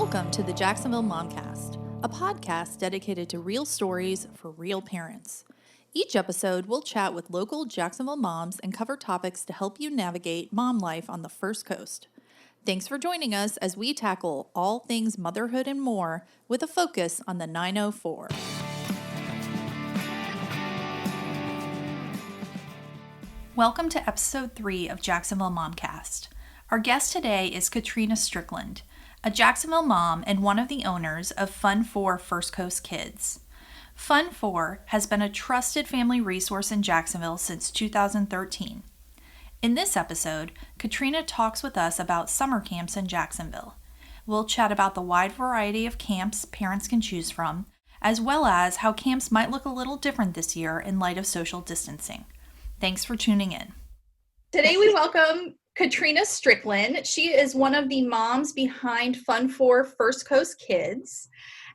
Welcome to the Jacksonville Momcast, a podcast dedicated to real stories for real parents. Each episode, we'll chat with local Jacksonville moms and cover topics to help you navigate mom life on the First Coast. Thanks for joining us as we tackle all things motherhood and more with a focus on the 904. Welcome to episode 3 of Jacksonville Momcast. Our guest today is Katrina Strickland, a Jacksonville mom and one of the owners of Fun 4 First Coast Kids. Fun 4 has been a trusted family resource in Jacksonville since 2013. In this episode, Katrina talks with us about summer camps in Jacksonville. We'll chat about the wide variety of camps parents can choose from, as well as how camps might look a little different this year in light of social distancing. Thanks for tuning in. Today we welcome Katrina Strickland. She is one of the moms behind Fun 4 First Coast Kids.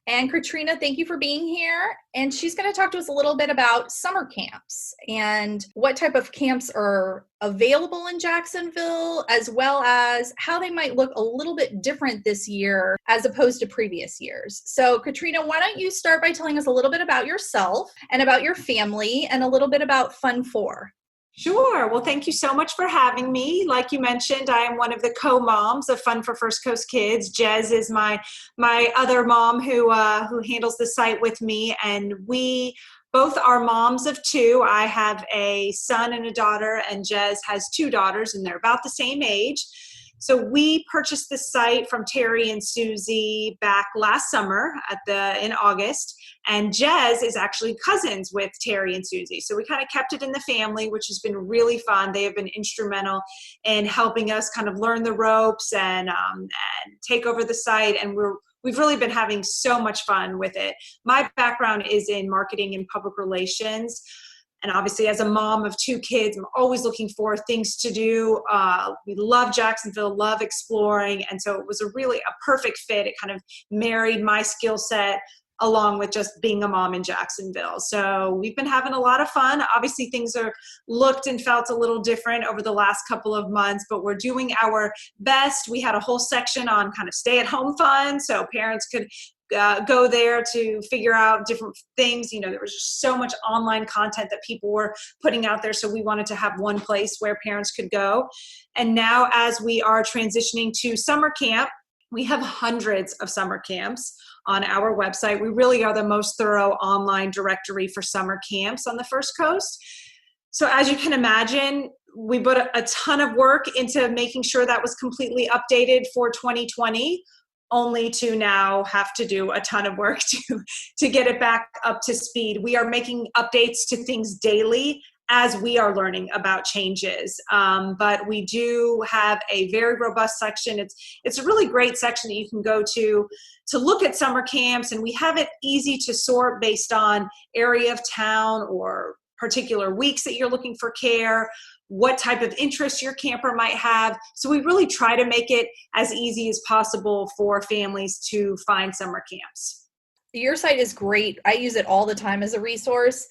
And Katrina, thank you for being here. And she's going to talk to us a little bit about summer camps and what type of camps are available in Jacksonville, as well as how they might look a little bit different this year as opposed to previous years. So Katrina, why don't you start by telling us a little bit about yourself and about your family and a little bit about Fun 4? Sure. Well, thank you so much for having me. Like you mentioned, I am one of the co-moms of Fun for First Coast Kids. Jez is my other mom who handles the site with me, and we both are moms of 2. I have a son and a daughter, and Jez has 2 daughters, and they're about the same age. So we purchased this site from Terry and Susie back last summer in August. And Jez is actually cousins with Terry and Susie. So we kind of kept it in the family, which has been really fun. They have been instrumental in helping us kind of learn the ropes and take over the site. And we've really been having so much fun with it. My background is in marketing and public relations. And obviously, as a mom of 2 kids, I'm always looking for things to do. We love Jacksonville, love exploring. And so it was a perfect fit. It kind of married my skill set along with just being a mom in Jacksonville. So we've been having a lot of fun. Obviously, things are looked and felt a little different over the last couple of months, but we're doing our best. We had a whole section on kind of stay-at-home fun, so parents could go there to figure out different things. You know, there was just so much online content that people were putting out there. So we wanted to have one place where parents could go. And now as we are transitioning to summer camp, we have hundreds of summer camps on our website. We really are the most thorough online directory for summer camps on the First Coast. So as you can imagine, we put a ton of work into making sure that was completely updated for 2020. Only to now have to do a ton of work to get it back up to speed. We are making updates to things daily as we are learning about changes. But we do have a very robust section. It's a really great section that you can go to look at summer camps, and we have it easy to sort based on area of town or particular weeks that you're looking for care, what type of interest your camper might have. So we really try to make it as easy as possible for families to find summer camps. Your site is great. I use it all the time as a resource.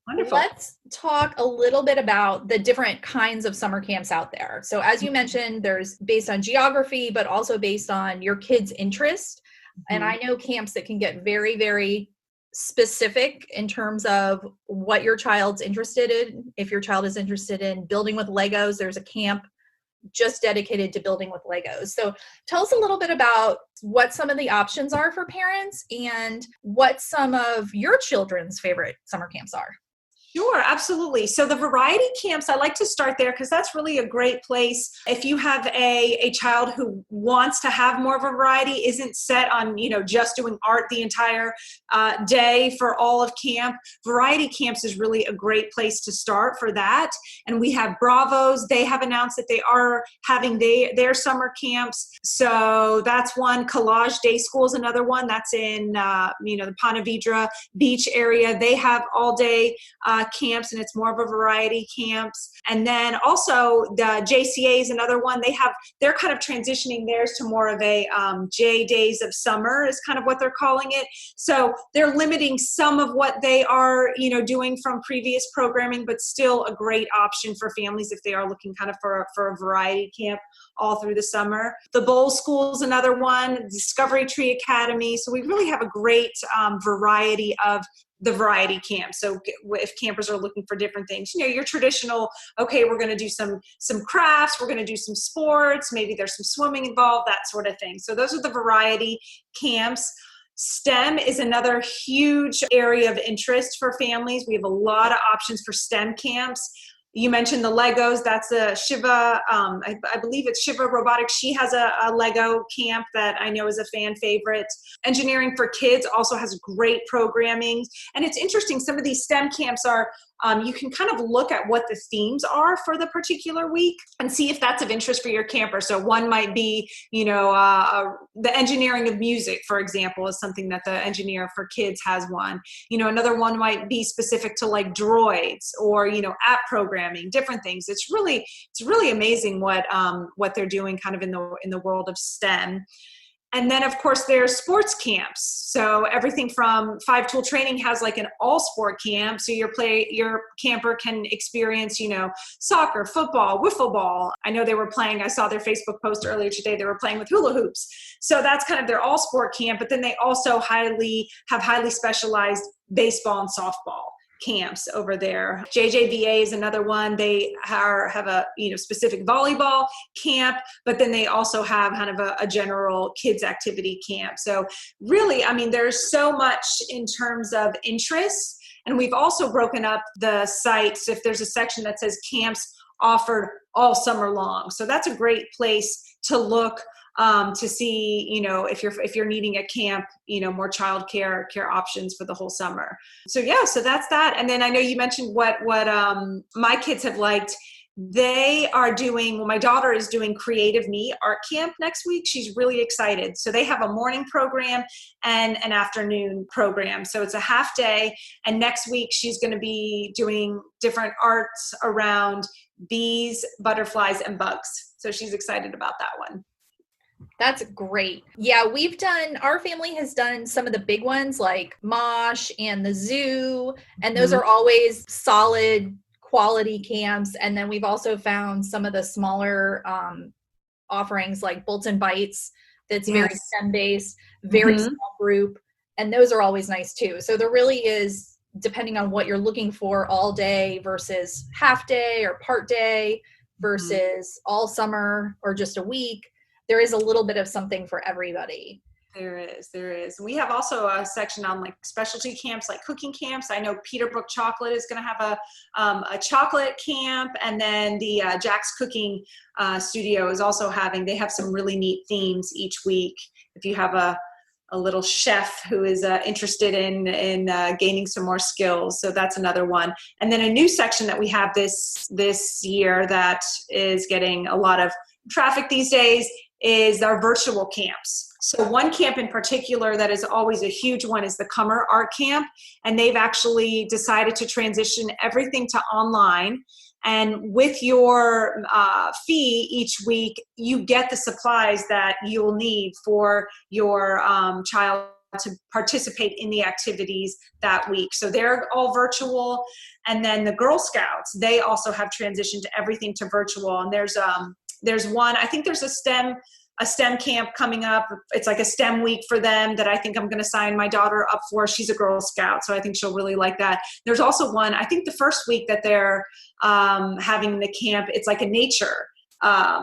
Wonderful. Let's talk a little bit about the different kinds of summer camps out there. So as you mentioned, there's based on geography, but also based on your kids' interest. Mm-hmm. And I know camps that can get very, very specific in terms of what your child's interested in. If your child is interested in building with Legos, there's a camp just dedicated to building with Legos. So tell us a little bit about what some of the options are for parents and what some of your children's favorite summer camps are. Sure, absolutely. So the variety camps, I like to start there because that's really a great place. If you have a child who wants to have more of a variety, isn't set on, just doing art the entire day for all of camp, variety camps is really a great place to start for that. And we have Bravos. They have announced that they are having their summer camps. So that's one. Collage Day School is another one. That's in, the Ponte Vedra Beach area. They have all day camps, and it's more of a variety camps. And then also the JCA is another one. They're kind of transitioning theirs to more of a J Days of Summer is kind of what they're calling it. So they're limiting some of what they are, doing from previous programming, but still a great option for families if they are looking kind of for a variety camp all through the summer. The Bowl School is another one, Discovery Tree Academy. So we really have a great variety of the variety camp. So if campers are looking for different things, your traditional, okay, we're going to do some crafts, we're going to do some sports, maybe there's some swimming involved, that sort of thing. So those are the variety camps. STEM is another huge area of interest for families. We have a lot of options for STEM camps. You mentioned the Legos. That's a Shiva, I believe it's Shiva Robotics. She has a Lego camp that I know is a fan favorite. Engineering for Kids also has great programming. And it's interesting, some of these STEM camps are, you can kind of look at what the themes are for the particular week and see if that's of interest for your camper. So one might be, the engineering of music, for example, is something that the Engineer for Kids has one. Another one might be specific to like droids or, app programming, different things. It's really amazing what they're doing kind of in the world of STEM. And then, of course, there's sports camps. So everything from Five Tool Training has like an all sport camp. So your camper can experience, soccer, football, wiffle ball. I know they were playing, I saw their Facebook post earlier today, they were playing with hula hoops. So that's kind of their all sport camp. But then they also have highly specialized baseball and softball camps over there. JJVA is another one. They have a specific volleyball camp, but then they also have kind of a general kids activity camp. So really, there's so much in terms of interest. And we've also broken up the sites. If there's a section that says camps offered all summer long. So that's a great place to look to see, if you're needing a camp, more child care options for the whole summer. So that's that. And then I know you mentioned what my kids have liked. They are doing, my daughter is doing Creative Me art camp next week. She's really excited. So they have a morning program and an afternoon program. So it's a half day. And next week she's going to be doing different arts around bees, butterflies, and bugs. So she's excited about that one. That's great. Yeah, our family has done some of the big ones like Mosh and the zoo, and those are always solid quality camps. And then we've also found some of the smaller offerings like Bolts and Bites that's very STEM based, very small group. And those are always nice too. So there really is, depending on what you're looking for, all day versus half day or part day versus all summer or just a week. There is a little bit of something for everybody. There is. We have also a section on like specialty camps, like cooking camps. I know Peterbrook Chocolate is going to have a chocolate camp, and then the Jack's Cooking Studio is also they have some really neat themes each week. If you have a little chef who is interested in gaining some more skills. So that's another one. And then a new section that we have this year that is getting a lot of traffic these days is our virtual camps. So one camp in particular that is always a huge one is the Comer Art Camp. And they've actually decided to transition everything to online. And with your fee each week, you get the supplies that you'll need for your child to participate in the activities that week. So they're all virtual. And then the Girl Scouts, they also have transitioned everything to virtual. And there's one, I think there's a STEM camp coming up. It's like a STEM week for them that I think I'm going to sign my daughter up for. She's a Girl Scout, so I think she'll really like that. There's also one, I think the first week that they're having the camp, it's like a nature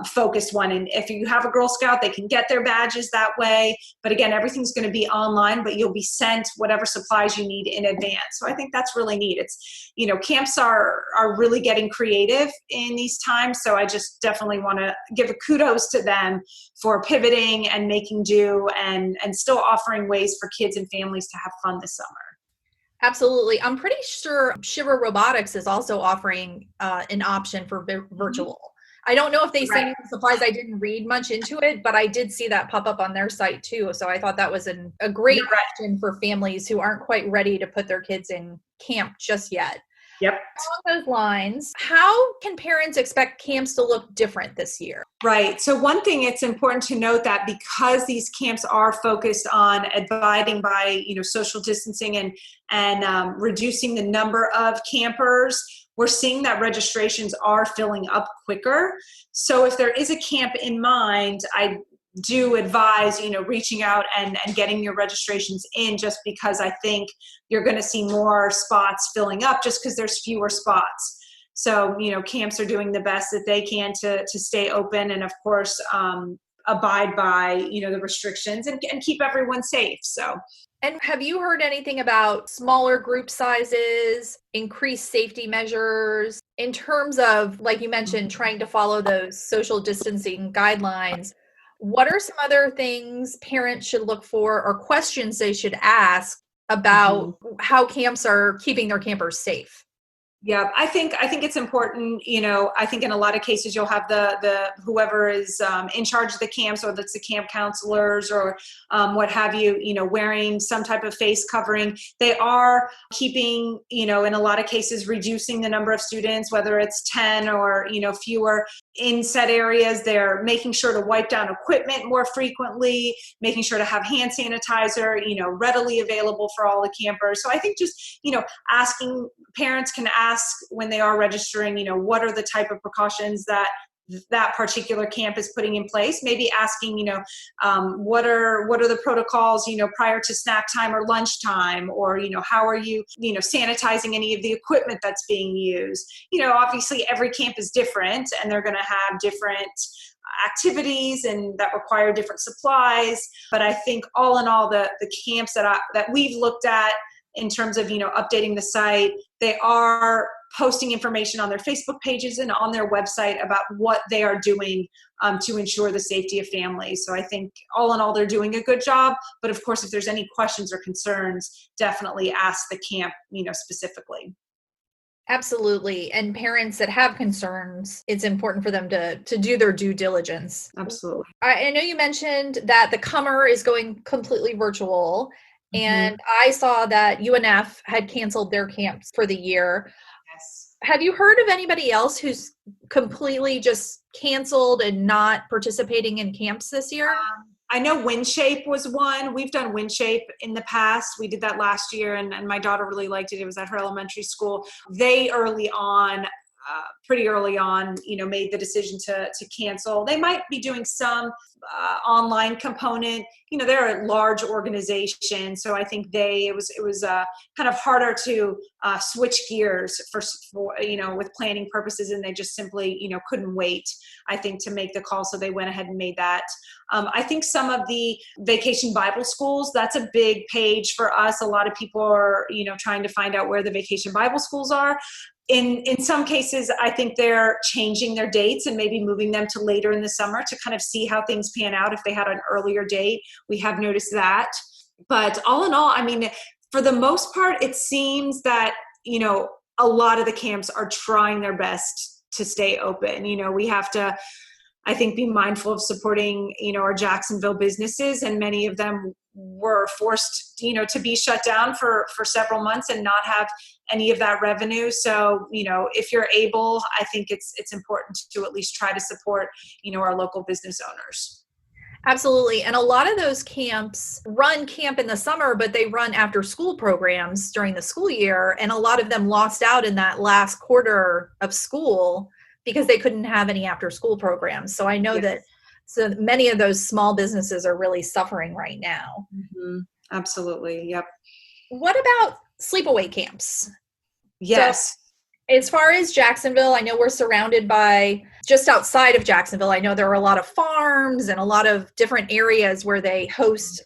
focused one. And if you have a Girl Scout, they can get their badges that way. But again, everything's going to be online, but you'll be sent whatever supplies you need in advance. So I think that's really neat. It's, camps are really getting creative in these times. So I just definitely want to give a kudos to them for pivoting and making do and still offering ways for kids and families to have fun this summer. Absolutely. I'm pretty sure Shiver Robotics is also offering an option for virtual. I don't know if they send you the supplies. I didn't read much into it, but I did see that pop up on their site too. So I thought that was a great option for families who aren't quite ready to put their kids in camp just yet. Yep. Along those lines, how can parents expect camps to look different this year? Right. So one thing, it's important to note that because these camps are focused on abiding by, social distancing and reducing the number of campers, we're seeing that registrations are filling up quicker. So if there is a camp in mind, I do advise, reaching out and getting your registrations in, just because I think you're going to see more spots filling up just because there's fewer spots. So, camps are doing the best that they can to stay open and, of course, abide by, the restrictions and keep everyone safe. So. And have you heard anything about smaller group sizes, increased safety measures in terms of, like you mentioned, trying to follow those social distancing guidelines? What are some other things parents should look for or questions they should ask about how camps are keeping their campers safe? Yeah, I think it's important. I think in a lot of cases you'll have the whoever is in charge of the camps, or that's the camp counselors or what have you, wearing some type of face covering. They are keeping, in a lot of cases, reducing the number of students, whether it's 10 or, fewer in set areas. They're making sure to wipe down equipment more frequently, making sure to have hand sanitizer, readily available for all the campers. So I think just, asking, parents can ask when they are registering, what are the type of precautions that particular camp is putting in place. Maybe asking, what are the protocols, prior to snack time or lunchtime, or, how are you, sanitizing any of the equipment that's being used. Obviously every camp is different and they're going to have different activities and that require different supplies. But I think all in all, the camps that we've looked at in terms of, updating the site, they are posting information on their Facebook pages and on their website about what they are doing to ensure the safety of families. So I think all in all, they're doing a good job. But of course, if there's any questions or concerns, definitely ask the camp, specifically. Absolutely. And parents that have concerns, it's important for them to do their due diligence. Absolutely. I know you mentioned that the Comer is going completely virtual. And I saw that UNF had canceled their camps for the year. Yes. Have you heard of anybody else who's completely just canceled and not participating in camps this year? I know WindShape was one. We've done WindShape in the past. We did that last year, and my daughter really liked it. It was at her elementary school. They pretty early on, made the decision to cancel. They might be doing some online component. They're a large organization, so I think it was kind of harder to switch gears for with planning purposes, and they just simply couldn't wait, I think, to make the call. So they went ahead and made that. I think some of the vacation Bible schools, that's a big page for us. A lot of people are trying to find out where the vacation Bible schools are. In some cases, I think they're changing their dates and maybe moving them to later in the summer to kind of see how things pan out. If they had an earlier date, we have noticed that. But all in all, I mean, for the most part, it seems that, a lot of the camps are trying their best to stay open. We have to, I think, be mindful of supporting, our Jacksonville businesses, and many of them were forced, to be shut down for several months and not have any of that revenue. So, if you're able, I think it's important to at least try to support, our local business owners. Absolutely. And a lot of those camps run camp in the summer, but they run after school programs during the school year. And a lot of them lost out in that last quarter of school because they couldn't have any after school programs. So I know that so many of those small businesses are really suffering right now. Absolutely. Yep. What about sleepaway camps? Yes. So, as far as Jacksonville, I know we're surrounded by, just outside of Jacksonville, I know there are a lot of farms and a lot of different areas where they host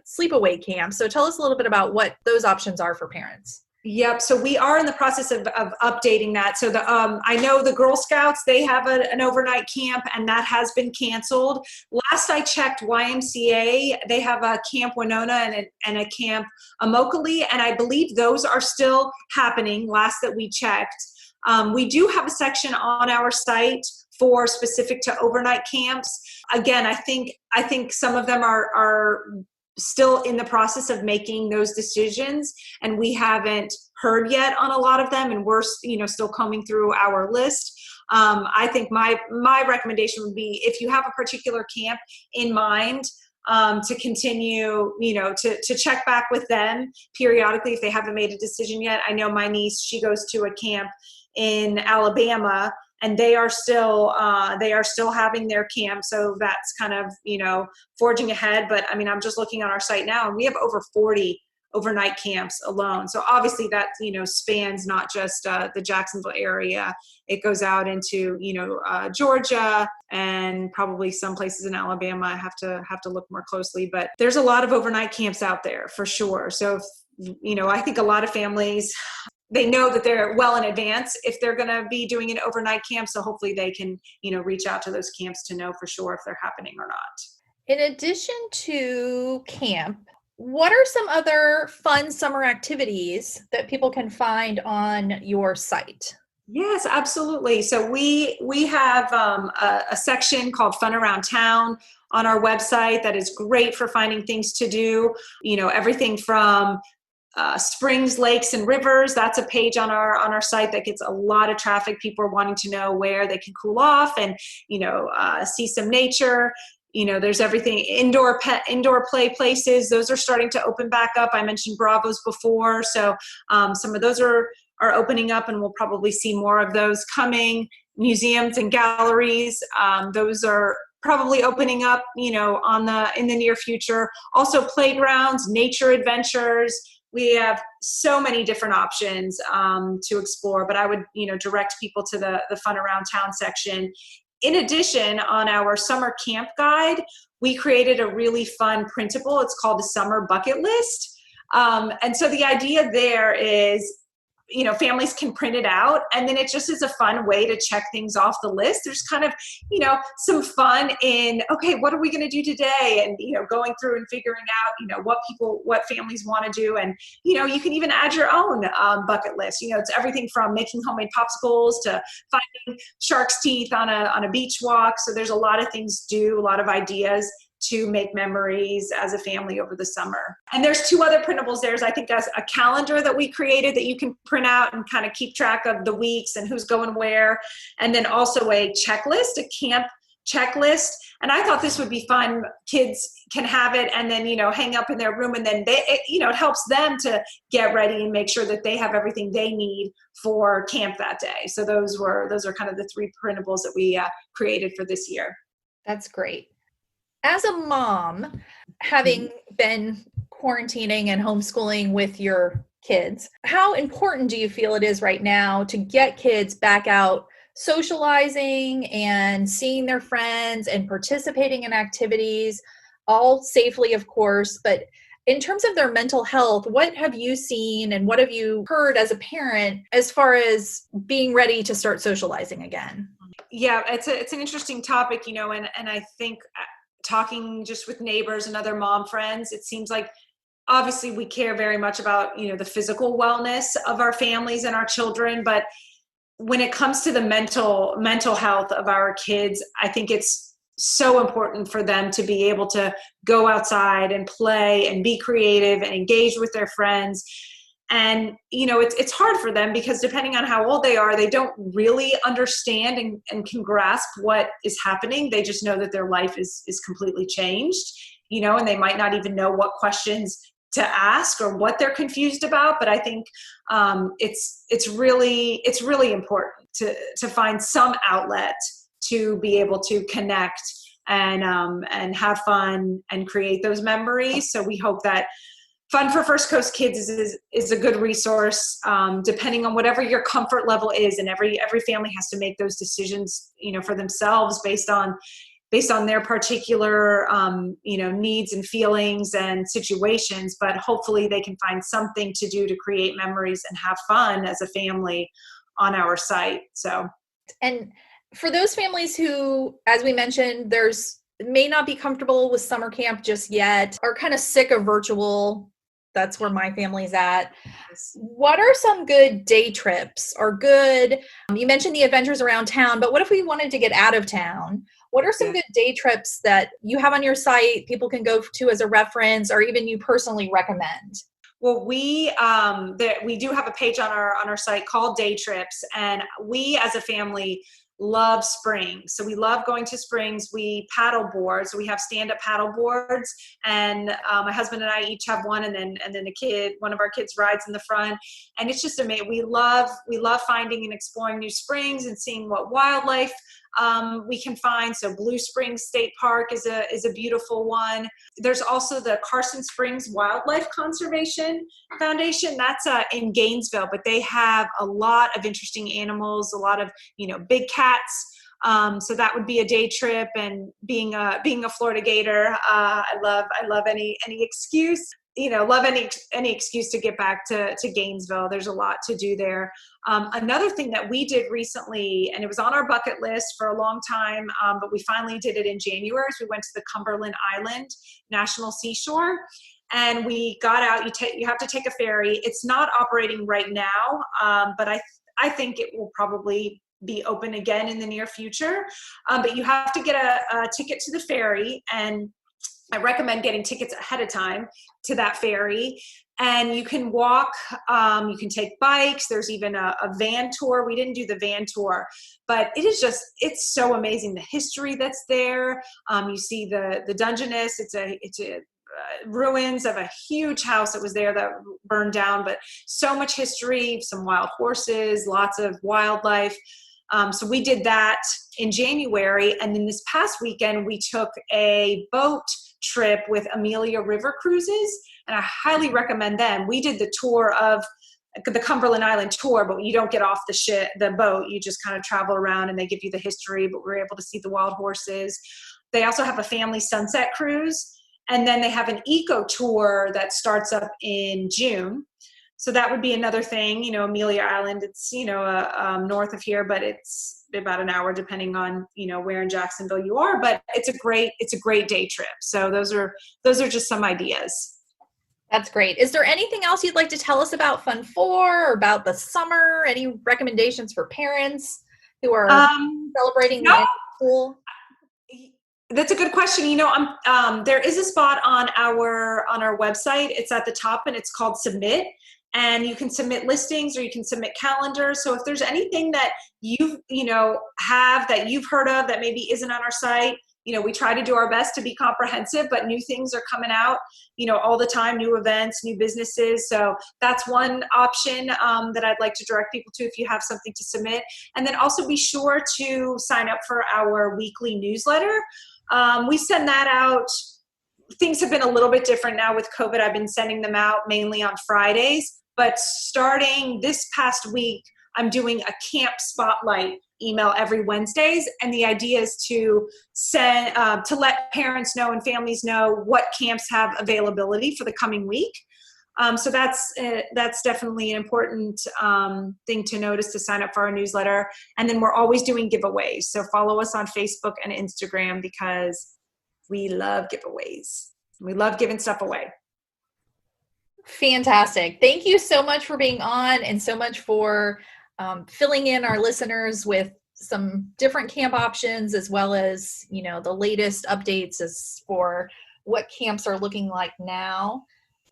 sleepaway camps. So tell us a little bit about what those options are for parents. Yep. So we are in the process of updating that. So I know the Girl Scouts, they have an overnight camp, and that has been canceled. Last I checked, YMCA, they have a Camp Winona and a Camp Immokalee, and I believe those are still happening, last that we checked. We do have a section on our site for specific to overnight camps. Again, I think some of them are still in the process of making those decisions, and we haven't heard yet on a lot of them, and we're, still combing through our list. I think my recommendation would be, if you have a particular camp in mind, to continue, to check back with them periodically if they haven't made a decision yet. I know my niece, she goes to a camp in Alabama, and they are still having their camp. So that's kind of, forging ahead. But I mean, I'm just looking on our site now, and we have over 40 overnight camps alone. So obviously that, spans not just the Jacksonville area. It goes out into, Georgia, and probably some places in Alabama. I have to look more closely, but there's a lot of overnight camps out there for sure. So, I think a lot of families, they know that they're well in advance if they're going to be doing an overnight camp. So hopefully they can, reach out to those camps to know for sure if they're happening or not. In addition to camp, what are some other fun summer activities that people can find on your site? Yes, absolutely. So we have a section called Fun Around Town on our website that is great for finding things to do. Everything from springs, lakes, and rivers. That's a page on our site that gets a lot of traffic. People are wanting to know where they can cool off and see some nature. There's everything, indoor play places. Those are starting to open back up. I mentioned Bravos before. So some of those are opening up, and we'll probably see more of those coming. Museums and galleries. Those are probably opening up, in the near future. Also playgrounds, nature adventures. We have so many different options to explore, but I would, direct people to the Fun Around Town section. In addition, on our summer camp guide, we created a really fun printable. It's called the Summer Bucket List. And so the idea there is, families can print it out, and then it just is a fun way to check things off the list. There's kind of, some fun in, okay, what are we going to do today? And, going through and figuring out, what families want to do. And, you can even add your own bucket list. It's everything from making homemade popsicles to finding shark's teeth on a beach walk. So there's a lot of things to do, a lot of ideas to make memories as a family over the summer. And there's two other printables. There's, I think, that's a calendar that we created that you can print out and kind of keep track of the weeks and who's going where. And then also a checklist, a camp checklist. And I thought this would be fun. Kids can have it and then, hang up in their room, and then it helps them to get ready and make sure that they have everything they need for camp that day. So those are kind of the three printables that we created for this year. That's great. As a mom, having been quarantining and homeschooling with your kids, how important do you feel it is right now to get kids back out socializing and seeing their friends and participating in activities, all safely, of course, but in terms of their mental health, what have you seen and what have you heard as a parent as far as being ready to start socializing again? Yeah, it's an interesting topic, and I think talking just with neighbors and other mom friends, it seems like obviously we care very much about, the physical wellness of our families and our children. But when it comes to the mental health of our kids, I think it's so important for them to be able to go outside and play and be creative and engage with their friends. And, it's hard for them because depending on how old they are, they don't really understand and can grasp what is happening. They just know that their life is completely changed, and they might not even know what questions to ask or what they're confused about. But I think it's really important to find some outlet to be able to connect and have fun and create those memories. So we hope that Fun for First Coast Kids is a good resource, depending on whatever your comfort level is. And every family has to make those decisions, for themselves based on their particular, needs and feelings and situations. But hopefully they can find something to do to create memories and have fun as a family on our site. So, and for those families who, as we mentioned, may not be comfortable with summer camp just yet, are kind of sick of virtual. That's where my family's at. What are some good day trips or good, you mentioned the adventures around town, but what if we wanted to get out of town? What are some good day trips that you have on your site people can go to as a reference, or even you personally recommend? Well, we do have a page on our site called Day Trips, and we as a family love springs. So we love going to springs. We paddle board. So we have stand-up paddle boards, and my husband and I each have one, and then one of our kids rides in the front. And it's just amazing. We love finding and exploring new springs and seeing what wildlife we can find. So Blue Springs State Park is a beautiful one. There's also the Carson Springs Wildlife Conservation Foundation. That's in Gainesville, but they have a lot of interesting animals, a lot of, big cats. So that would be a day trip. And being a Florida Gator, I love any excuse. Love any excuse to get back to Gainesville. There's a lot to do there. Another thing that we did recently, and it was on our bucket list for a long time, but we finally did it in January, is we went to the Cumberland Island National Seashore. And we got out. You have to take a ferry. It's not operating right now, but I think it will probably be open again in the near future. But you have to get a ticket to the ferry, and I recommend getting tickets ahead of time to that ferry. And you can walk, you can take bikes. There's even a van tour. We didn't do the van tour, but it's so amazing. The history that's there. You see the Dungeness. It's a ruins of a huge house that was there that burned down, but so much history, some wild horses, lots of wildlife. So we did that in January. And then this past weekend, we took a boat trip with Amelia River Cruises, and I highly recommend them. We did the tour of the Cumberland Island tour, but you don't get off the boat. You just kind of travel around, and they give you the history, but we're able to see the wild horses. They also have a family sunset cruise, and then they have an eco tour that starts up in June. So that would be another thing. Amelia Island, it's, north of here, but it's about an hour depending on, where in Jacksonville you are, but it's a great day trip. So those are just some ideas. That's great. Is there anything else you'd like to tell us about Fun 4 or about the summer? Any recommendations for parents who are celebrating the end of school? That's a good question. There is a spot on our website. It's at the top, and it's called Submit. And you can submit listings, or you can submit calendars. So if there's anything that that you've heard of that maybe isn't on our site, we try to do our best to be comprehensive, but new things are coming out, all the time, new events, new businesses. So that's one option that I'd like to direct people to if you have something to submit. And then also be sure to sign up for our weekly newsletter. We send that out. Things have been a little bit different now with COVID. I've been sending them out mainly on Fridays, but starting this past week, I'm doing a camp spotlight email every Wednesdays. And the idea is to send, to let parents know and families know what camps have availability for the coming week. So that's definitely an important thing to notice, to sign up for our newsletter. And then we're always doing giveaways. So follow us on Facebook and Instagram, because we love giveaways. We love giving stuff away. Fantastic. Thank you so much for being on, and so much for filling in our listeners with some different camp options, as well as, the latest updates as for what camps are looking like now.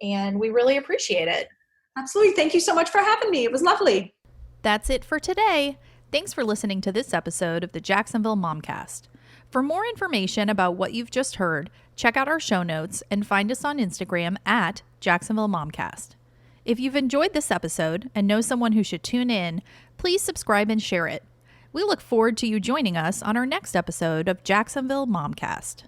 And we really appreciate it. Absolutely. Thank you so much for having me. It was lovely. That's it for today. Thanks for listening to this episode of the Jacksonville Momcast. For more information about what you've just heard, check out our show notes and find us on Instagram at Jacksonville Momcast. If you've enjoyed this episode and know someone who should tune in, please subscribe and share it. We look forward to you joining us on our next episode of Jacksonville Momcast.